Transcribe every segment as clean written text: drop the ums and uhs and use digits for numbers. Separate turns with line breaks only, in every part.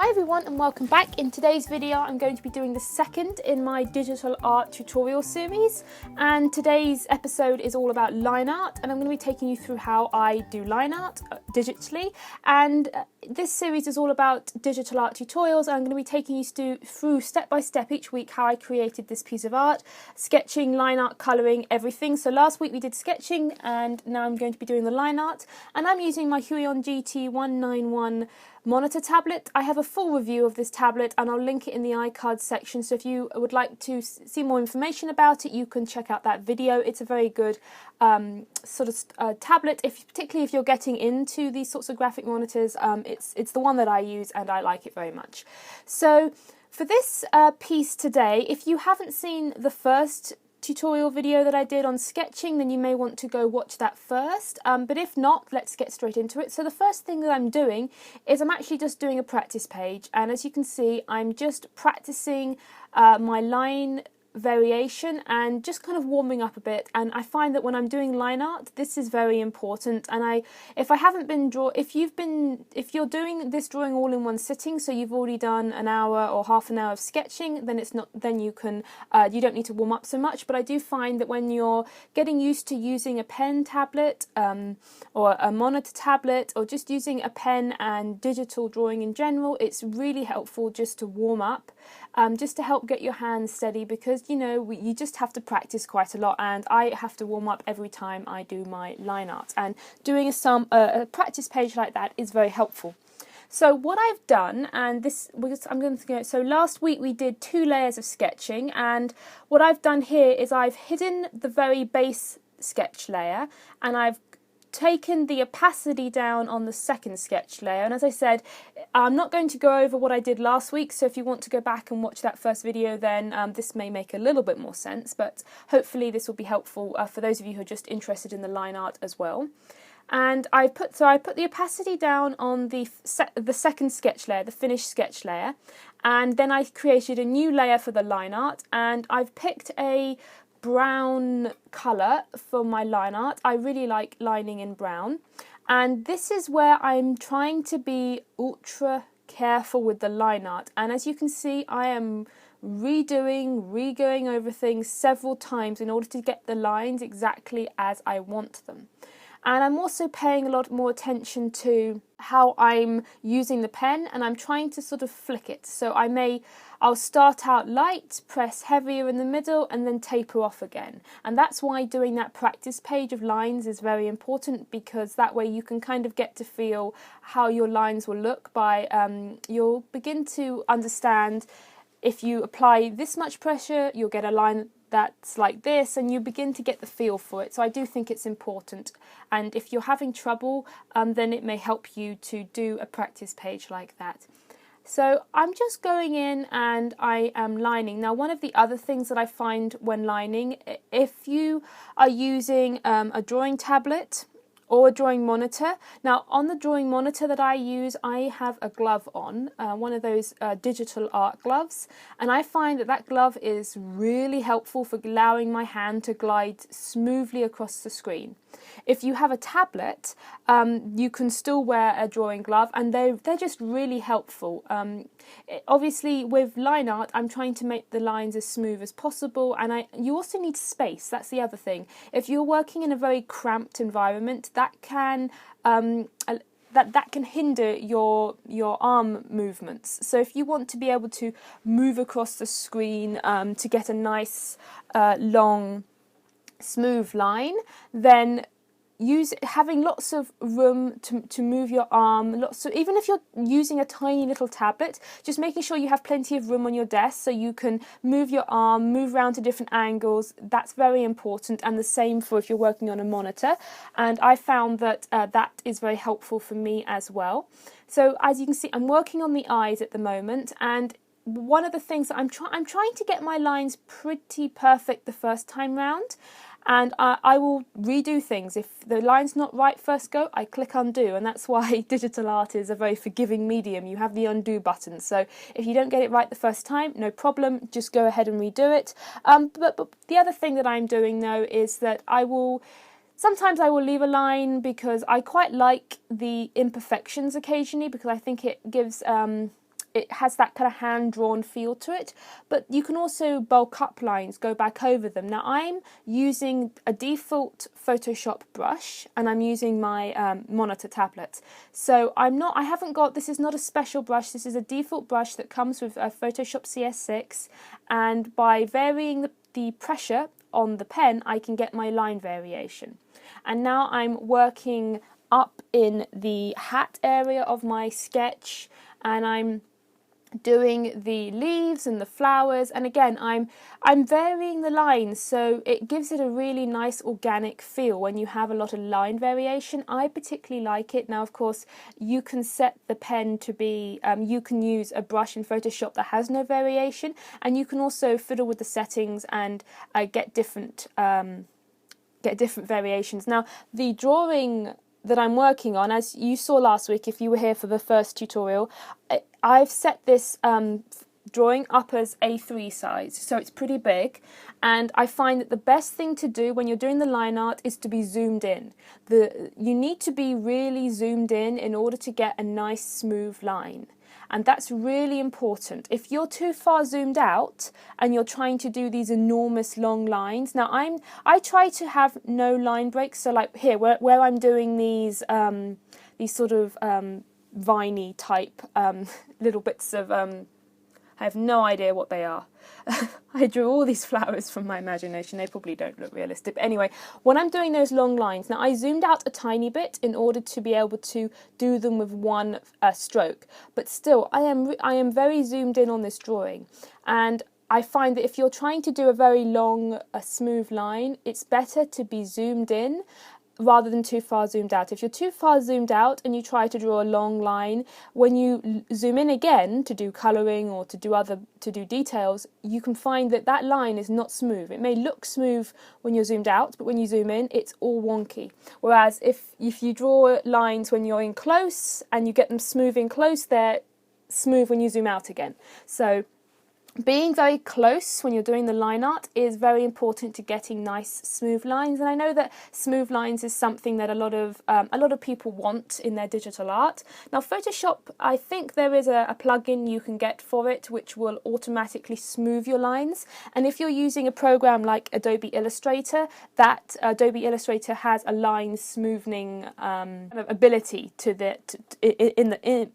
Hi everyone and welcome back. In today's video I'm going to be doing the second in my digital art tutorial series, and today's episode is all about line art, and I'm going to be taking you through how I do line art digitally. And this series is all about digital art tutorials, and I'm going to be taking you through step by step each week how I created this piece of art, sketching, line art, colouring, everything. So last week we did sketching and now I'm going to be doing the line art, and I'm using my Huion GT191 monitor tablet. I have a full review of this tablet and I'll link it in the iCards section, so if you would like to see more information about it you can check out that video. It's a very good tablet, particularly if you're getting into these sorts of graphic monitors. It's the one that I use and I like it very much. So for this piece today, if you haven't seen the first tutorial video that I did on sketching, then you may want to go watch that first, but if not, let's get straight into it. So the first thing that I'm doing is I'm actually just doing a practice page, and as you can see I'm just practicing my line variation and just kind of warming up a bit. And I find that when I'm doing line art this is very important, and if you're doing this drawing all in one sitting, so you've already done an hour or half an hour of sketching, then you don't need to warm up so much. But I do find that when you're getting used to using a pen tablet or a monitor tablet, or just using a pen and digital drawing in general, it's really helpful just to warm up, just to help get your hands steady, because you just have to practice quite a lot, and I have to warm up every time I do my line art, and doing a practice page like that is very helpful. So what I've done, and so last week we did 2 layers of sketching, and what I've done here is I've hidden the very base sketch layer, and I've taken the opacity down on the second sketch layer. And as I said, I'm not going to go over what I did last week, so if you want to go back and watch that first video, then this may make a little bit more sense, but hopefully this will be helpful for those of you who are just interested in the line art as well. And I put the opacity down on the second sketch layer, the finished sketch layer, and then I created a new layer for the line art, and I've picked a brown colour for my line art. I really like lining in brown, and this is where I'm trying to be ultra careful with the line art. And as you can see, I am regoing over things several times in order to get the lines exactly as I want them. And I'm also paying a lot more attention to how I'm using the pen, and I'm trying to sort of flick it. So I'll start out light, press heavier in the middle, and then taper off again. And that's why doing that practice page of lines is very important, because that way you can kind of get to feel how your lines will look you'll begin to understand if you apply this much pressure, you'll get a line that's like this, and you begin to get the feel for it. So I do think it's important, and if you're having trouble, then it may help you to do a practice page like that. So I'm just going in and I am lining. Now, one of the other things that I find when lining, if you are using a drawing tablet or a drawing monitor. Now, on the drawing monitor that I use, I have a glove on, one of those digital art gloves, and I find that glove is really helpful for allowing my hand to glide smoothly across the screen. If you have a tablet, you can still wear a drawing glove, and they're just really helpful. Obviously, with line art, I'm trying to make the lines as smooth as possible, and you also need space. That's the other thing. If you're working in a very cramped environment, that can hinder your arm movements. So if you want to be able to move across the screen to get a nice long smooth line, then having lots of room to move your arm, even if you're using a tiny little tablet, just making sure you have plenty of room on your desk so you can move your arm, move around to different angles. That's very important, and the same for if you're working on a monitor. And I found that that is very helpful for me as well. So as you can see, I'm working on the eyes at the moment, and one of the things that I'm trying to get my lines pretty perfect the first time round. And I will redo things. If the line's not right first go, I click undo, and that's why digital art is a very forgiving medium. You have the undo button, so if you don't get it right the first time, no problem, just go ahead and redo it. But the other thing that I'm doing though is that sometimes I will leave a line because I quite like the imperfections occasionally, because I think it gives it has that kind of hand-drawn feel to it, but you can also bulk up lines, go back over them. Now I'm using a default Photoshop brush, and I'm using my monitor tablet. So I haven't got, this is not a special brush, this is a default brush that comes with Photoshop CS6, and by varying the pressure on the pen, I can get my line variation. And now I'm working up in the hat area of my sketch, and I'm doing the leaves and the flowers, and again I'm varying the lines, so it gives it a really nice organic feel when you have a lot of line variation. I particularly like it. Now of course you can set the pen to be, you can use a brush in Photoshop that has no variation, and you can also fiddle with the settings and get different variations. Now the drawing that I'm working on, as you saw last week if you were here for the first tutorial, I've set this drawing up as A3 size, so it's pretty big, and I find that the best thing to do when you're doing the line art is to be zoomed in. You need to be really zoomed in order to get a nice smooth line. And that's really important. If you're too far zoomed out and you're trying to do these enormous long lines, now I try to have no line breaks. So like here, where I'm doing these sort of viney type little bits of I have no idea what they are. I drew all these flowers from my imagination. They probably don't look realistic. But anyway, when I'm doing those long lines, now I zoomed out a tiny bit in order to be able to do them with one stroke. But still, I am very zoomed in on this drawing. And I find that if you're trying to do a very long, smooth line, it's better to be zoomed in rather than too far zoomed out. If you're too far zoomed out and you try to draw a long line, when you zoom in again to do colouring or to do details, you can find that that line is not smooth. It may look smooth when you're zoomed out, but when you zoom in, it's all wonky. Whereas if you draw lines when you're in close and you get them smooth in close, they're smooth when you zoom out again. So being very close when you're doing the line art is very important to getting nice smooth lines, and I know that smooth lines is something that a lot of people want in their digital art. Now Photoshop, I think there is a plugin you can get for it which will automatically smooth your lines, and if you're using a program like Adobe Illustrator, that Adobe Illustrator has a line smoothing ability to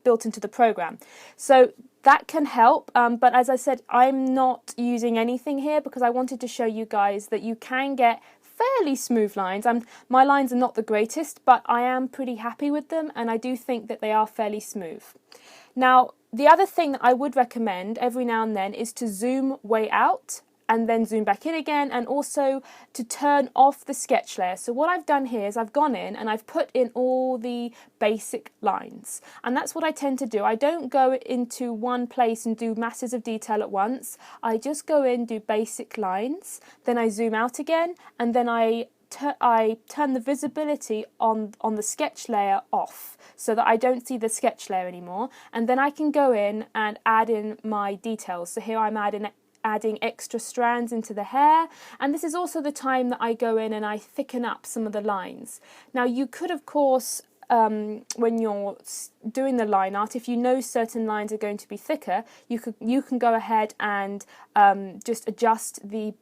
built into the program. So that can help, but as I said, I'm not using anything here because I wanted to show you guys that you can get fairly smooth lines. My lines are not the greatest, but I am pretty happy with them, and I do think that they are fairly smooth. Now, the other thing that I would recommend every now and then is to zoom way out and then zoom back in again, and also to turn off the sketch layer. So what I've done here is I've gone in and I've put in all the basic lines, and that's what I tend to do. I don't go into one place and do masses of detail at once. I just go in, do basic lines, then I zoom out again, and then I turn the visibility on the sketch layer off so that I don't see the sketch layer anymore, and then I can go in and add in my details. So here I'm adding extra strands into the hair, and this is also the time that I go in and I thicken up some of the lines. Now you could of course, when you're doing the line art, if you know certain lines are going to be thicker, you can go ahead and just adjust the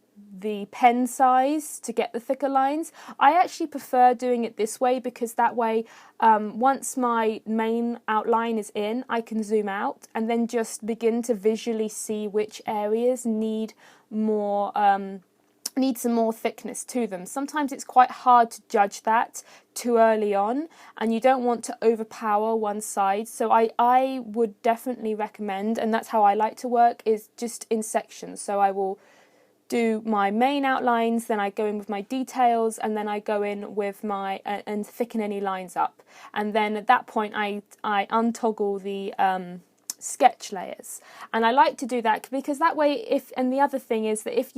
pen size to get the thicker lines. I actually prefer doing it this way because that way once my main outline is in, I can zoom out and then just begin to visually see which areas need some more thickness to them. Sometimes it's quite hard to judge that too early on, and you don't want to overpower one side. So I would definitely recommend, and that's how I like to work, is just in sections. So I will do my main outlines, then I go in with my details, and then I go in with my and thicken any lines up, and then at that point I untoggle the sketch layers. And I like to do that because that way, and the other thing is that if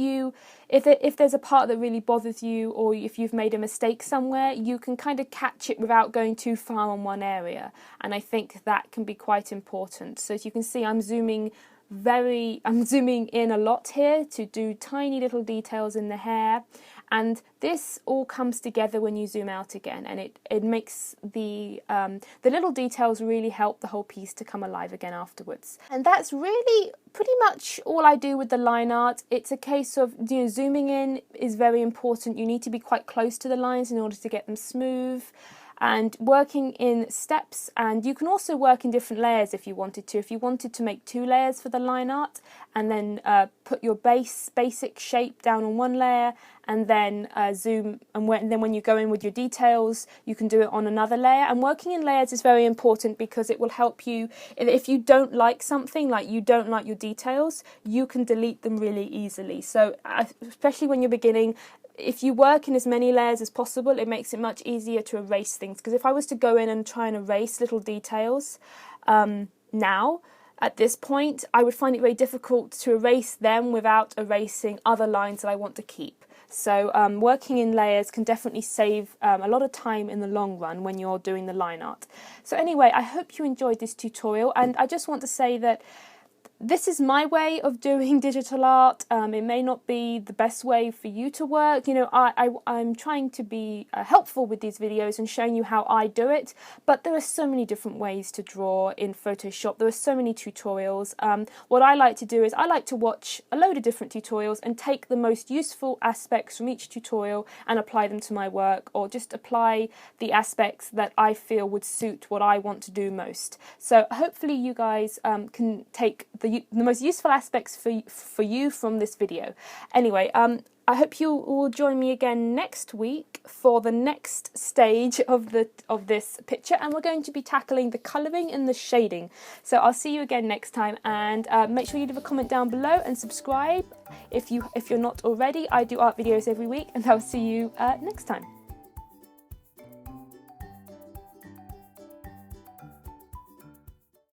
there's a part that really bothers you, or if you've made a mistake somewhere, you can kind of catch it without going too far on one area, and I think that can be quite important. So as you can see, I'm zooming in a lot here to do tiny little details in the hair, and this all comes together when you zoom out again, and it makes the little details really help the whole piece to come alive again afterwards. And that's really pretty much all I do with the line art. It's a case of, you know, zooming in is very important. You need to be quite close to the lines in order to get them smooth, and working in steps. And you can also work in different layers if you wanted to. If you wanted to make 2 layers for the line art, and then put your basic shape down on one layer, and then zoom, and then when you go in with your details, you can do it on another layer. And working in layers is very important because it will help you, if you don't like something, like you don't like your details, you can delete them really easily. So especially when you're beginning, if you work in as many layers as possible, it makes it much easier to erase things. Because if I was to go in and try and erase little details now, at this point, I would find it very difficult to erase them without erasing other lines that I want to keep. So working in layers can definitely save a lot of time in the long run when you're doing the line art. So anyway, I hope you enjoyed this tutorial, and I just want to say that this is my way of doing digital art. It may not be the best way for you to work. You know, I'm trying to be helpful with these videos and showing you how I do it, but there are so many different ways to draw in Photoshop. There are so many tutorials. What I like to do is I like to watch a load of different tutorials and take the most useful aspects from each tutorial and apply them to my work, or just apply the aspects that I feel would suit what I want to do most. So hopefully you guys can take the most useful aspects for you from this video. Anyway, I hope you will join me again next week for the next stage of this picture, and we're going to be tackling the colouring and the shading. So I'll see you again next time, and make sure you leave a comment down below and subscribe if you're not already. I do art videos every week, and I'll see you next time.